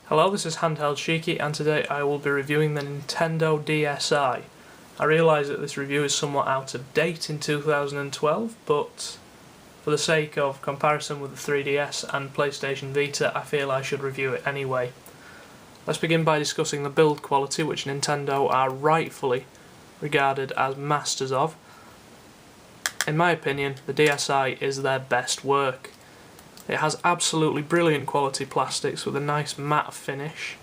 Hello, this is Handheld Shiki, and today I will be reviewing the Nintendo DSi. I realise that this review is somewhat out of date in 2012, but for the sake of comparison with the 3DS and PlayStation Vita, I feel I should review it anyway. Let's begin by discussing the build quality, which Nintendo are rightfully regarded as masters of. In my opinion, the DSi is their best work. It has absolutely brilliant quality plastics with a nice matte finish.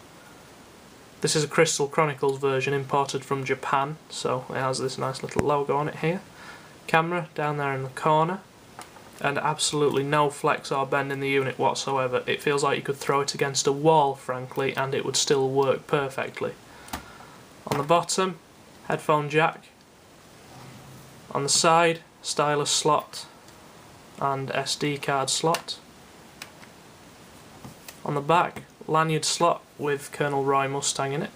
This is a Crystal Chronicles version imported from Japan, so it has this nice little logo on it here. Camera down there in the corner, and absolutely no flex or bend in the unit whatsoever. It feels like you could throw it against a wall, frankly, and it would still work perfectly. On the bottom, headphone jack. On the side, stylus slot and SD card slot. On the back, lanyard slot with Colonel Roy Mustang in it.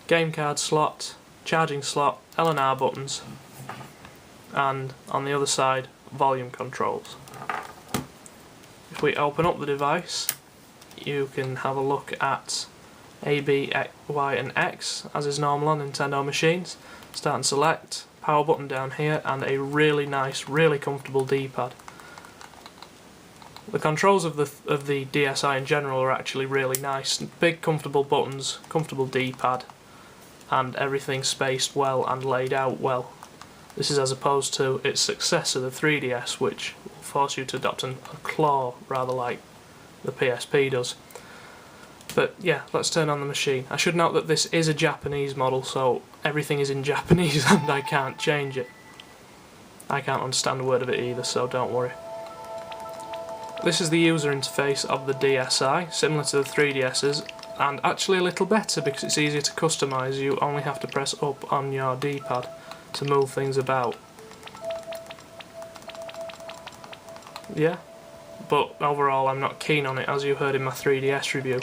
Game card slot, charging slot, L&R buttons, and on the other side, volume controls. If we open up the device, you can have a look at A, B, Y and X, as is normal on Nintendo machines. Start and select, power button down here, and a really nice, really comfortable D-pad. The controls of the DSi in general are actually really nice. Big comfortable buttons, comfortable D-pad, and everything spaced well and laid out well. This is as opposed to its successor, the 3DS, which will force you to adopt a claw, rather like the PSP does. But yeah, let's turn on the machine. I should note that this is a Japanese model, so everything is in Japanese and I can't change it. I can't understand a word of it either, so don't worry. This is the user interface of the DSi, similar to the 3DS's, and actually a little better because it's easier to customise. You only have to press up on your D-pad to move things about. Yeah, but overall I'm not keen on it, as you heard in my 3DS review.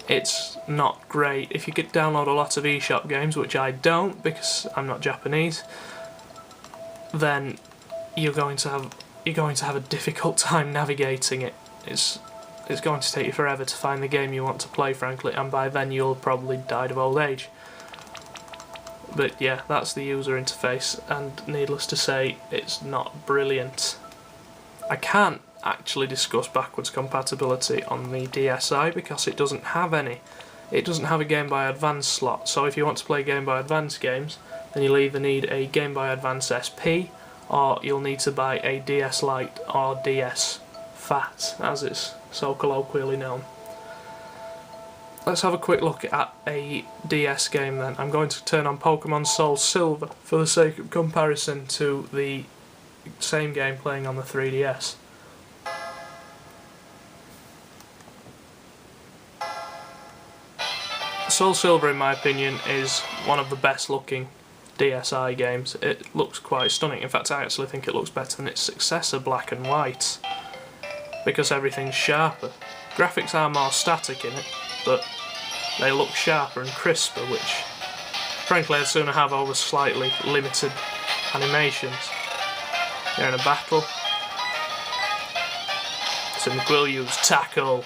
It's not great. If you could download a lot of eShop games, which I don't because I'm not Japanese, then you're going to have a difficult time navigating it. It's going to take you forever to find the game you want to play, frankly, and by then you'll probably died of old age. But yeah, that's the user interface, and needless to say, it's not brilliant. I can't actually discuss backwards compatibility on the DSi because it doesn't have any. It doesn't have a Game Boy Advance slot, so if you want to play Game Boy Advance games, then you'll either need a Game Boy Advance SP, or you'll need to buy a DS Lite or DS Fat, as it's so colloquially known. Let's have a quick look at a DS game then. I'm going to turn on Pokemon Soul Silver for the sake of comparison to the same game playing on the 3DS. Soul Silver, in my opinion, is one of the best looking DSi games. It looks quite stunning. In fact, I actually think it looks better than its successor, Black and White, because everything's sharper. Graphics are more static in it, but they look sharper and crisper, which frankly I'd sooner have over slightly limited animations. You're in a battle, so we'll use tackle.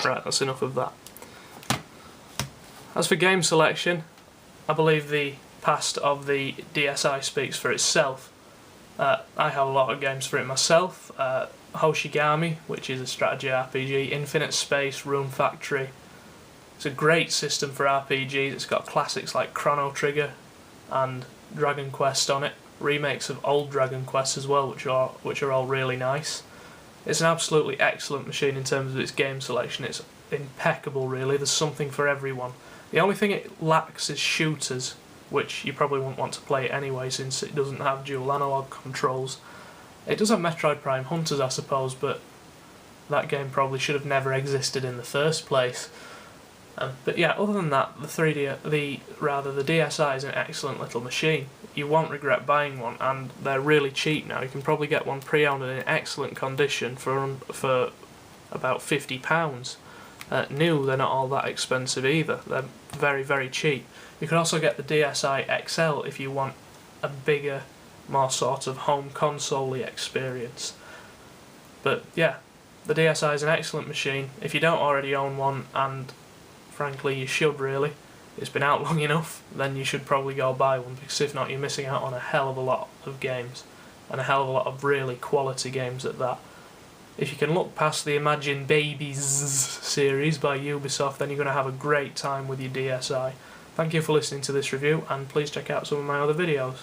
Right, that's enough of that. As for game selection, I believe the past of the DSi speaks for itself. I have a lot of games for it myself. Hoshigami, which is a strategy RPG, Infinite Space, Room Factory. It's a great system for RPGs. It's got classics like Chrono Trigger and Dragon Quest on it. Remakes of old Dragon Quest as well, which are all really nice. It's an absolutely excellent machine in terms of its game selection. It's impeccable, really. There's something for everyone. The only thing it lacks is shooters, which you probably wouldn't want to play anyway since it doesn't have dual analog controls. It does have Metroid Prime Hunters, I suppose, but that game probably should have never existed in the first place. But yeah, other than that, the DSi is an excellent little machine. You won't regret buying one, and they're really cheap now. You can probably get one pre-owned and in excellent condition for about £50. New, they're not all that expensive either. They're very, very cheap. You can also get the DSi XL if you want a bigger, more sort of home console-y experience. But yeah, the DSi is an excellent machine. If you don't already own one, and frankly you should really, it's been out long enough, then you should probably go buy one, because if not you're missing out on a hell of a lot of games, and a hell of a lot of really quality games at that. If you can look past the Imagine Babies series by Ubisoft, then you're going to have a great time with your DSi. Thank you for listening to this review, and please check out some of my other videos.